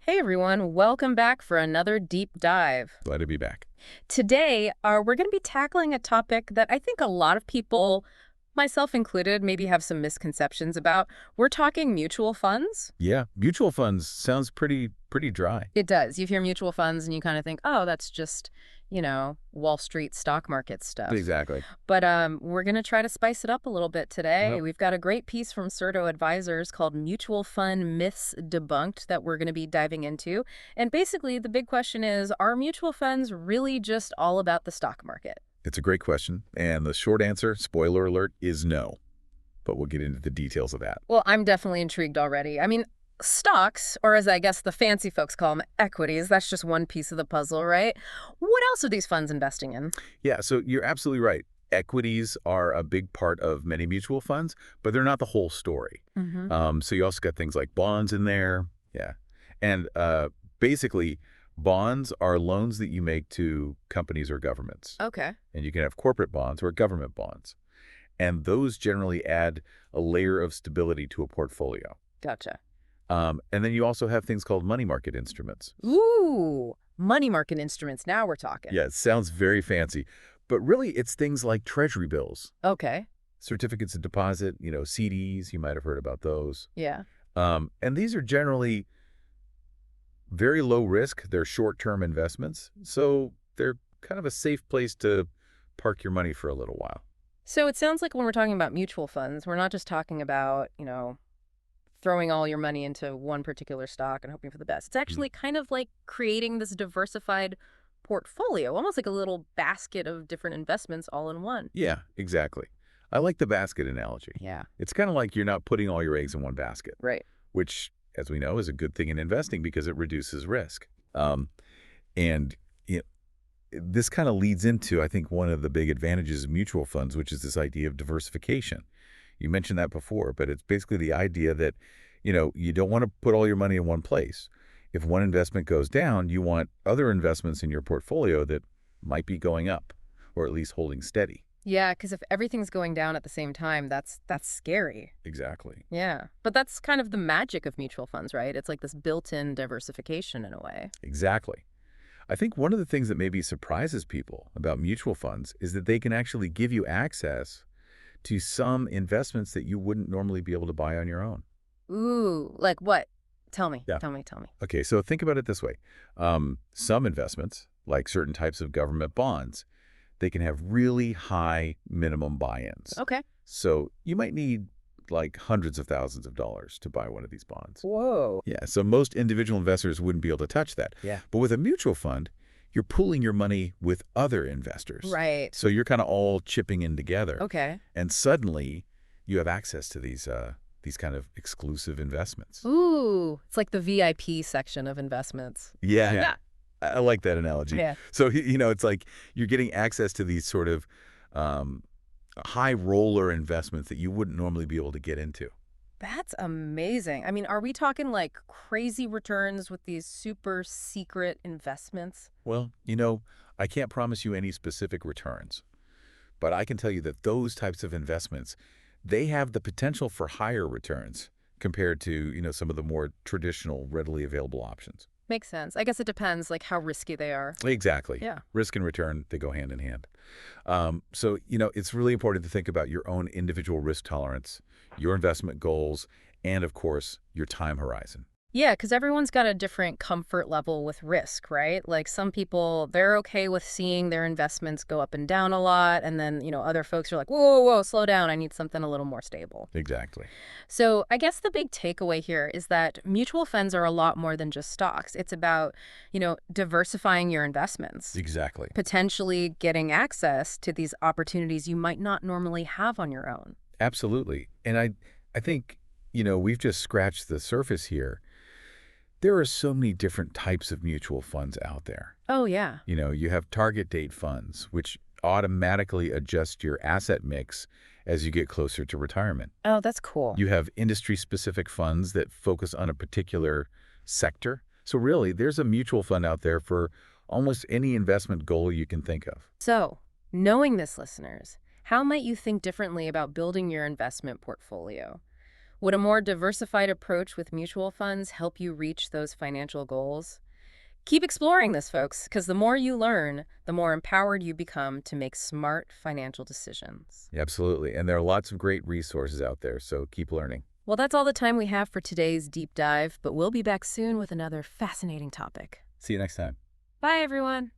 Hey everyone, welcome back for another deep dive. Glad to be back. Today, we're going to be tackling a topic that I think a lot of people, myself included, maybe have some misconceptions about. We're talking mutual funds. Yeah, mutual funds sounds pretty dry. It does. You hear mutual funds and you kind of think, oh, that's just, Wall Street stock market stuff. Exactly. But we're going to try to spice it up a little bit today. Well, We've got a great piece from Certo Advisors called Mutual Fund Myths Debunked that we're going to be diving into. And basically, the big question is, are mutual funds really just all about the stock market? it's a great question, and the short answer, spoiler alert, is no. But we'll get into the details of that. Well, I'm definitely intrigued already. I mean, stocks, or as I guess the fancy folks call them, equities, that's just one piece of the puzzle, right? What else are these funds investing in? Yeah, so you're absolutely right. Equities are a big part of many mutual funds, but they're not the whole story. Mm-hmm. So you also got things like bonds in there. Yeah. And basically, bonds are loans that you make to companies or governments. Okay. And you can have corporate bonds or government bonds. And those generally add a layer of stability to a portfolio. Gotcha. And then you also have things called money market instruments. Ooh, money market instruments. Now we're talking. Yeah, it sounds very fancy, but really it's things like treasury bills, Okay. certificates of deposit, CDs, you might have heard about those. Yeah. And these are generally very low risk. They're short-term investments, so they're kind of a safe place to park your money for a little while. So it sounds like when we're talking about mutual funds, we're not just talking about, throwing all your money into one particular stock and hoping for the best. It's Mhm. actually kind of like creating this diversified portfolio, almost like a little basket of different investments all in one. Yeah, exactly. I like the basket analogy. Yeah. It's kind of like you're not putting all your eggs in one basket, Right. which, as we know, is a good thing in investing because it reduces risk. And you this kind of leads into, I think, one of the big advantages of mutual funds, which is this idea of diversification. You mentioned that before, but it's basically the idea that, you don't want to put all your money in one place. If one investment goes down, you want other investments in your portfolio that might be going up or at least holding steady. Yeah, because if everything's going down at the same time, that's scary. Exactly. Yeah. But that's kind of the magic of mutual funds, right? It's like this built-in diversification in a way. Exactly. I think one of the things that maybe surprises people about mutual funds is that they can actually give you access to some investments that you wouldn't normally be able to buy on your own. Ooh, like what? Tell me, Yeah. tell me, tell me. Okay, so think about it this way. Some investments, like certain types of government bonds, they can have really high minimum buy-ins. Okay. So you might need like hundreds of thousands of dollars to buy one of these bonds. Whoa. Yeah, so most individual investors wouldn't be able to touch that. Yeah. But with a mutual fund, you're pooling your money with other investors. Right. So you're kind of all chipping in together. Okay. And suddenly you have access to these kind of exclusive investments. Ooh, it's like the VIP section of investments. Yeah. Yeah. I like that analogy. Yeah. So, it's like you're getting access to these sort of high roller investments that you wouldn't normally be able to get into. That's amazing. I mean, are we talking like crazy returns with these super secret investments? Well, I can't promise you any specific returns, but I can tell you that those types of investments, they have the potential for higher returns compared to, some of the more traditional, readily available options. Makes sense. I guess it depends, like how risky they are. Exactly. Yeah. Risk and return, they go hand in hand. So, it's really important to think about your own individual risk tolerance, your investment goals, and of course, your time horizon. Yeah, because everyone's got a different comfort level with risk, right? Like some people, they're okay with seeing their investments go up and down a lot. And then, other folks are like, whoa, whoa, whoa, slow down. I need something a little more stable. Exactly. So I guess the big takeaway here is that mutual funds are a lot more than just stocks. It's about, diversifying your investments, Exactly. potentially getting access to these opportunities you might not normally have on your own. Absolutely. And I think, we've just scratched the surface here. There are so many different types of mutual funds out there. Oh, yeah. You have target date funds, which automatically adjust your asset mix as you get closer to retirement. Oh, that's cool. You have industry-specific funds that focus on a particular sector. So really, there's a mutual fund out there for almost any investment goal you can think of. So, knowing this, listeners, how might you think differently about building your investment portfolio? Would a more diversified approach with mutual funds help you reach those financial goals? Keep exploring this, folks, because the more you learn, the more empowered you become to make smart financial decisions. Absolutely. And there are lots of great resources out there, so keep learning. Well, that's all the time we have for today's deep dive, but we'll be back soon with another fascinating topic. See you next time. Bye, everyone.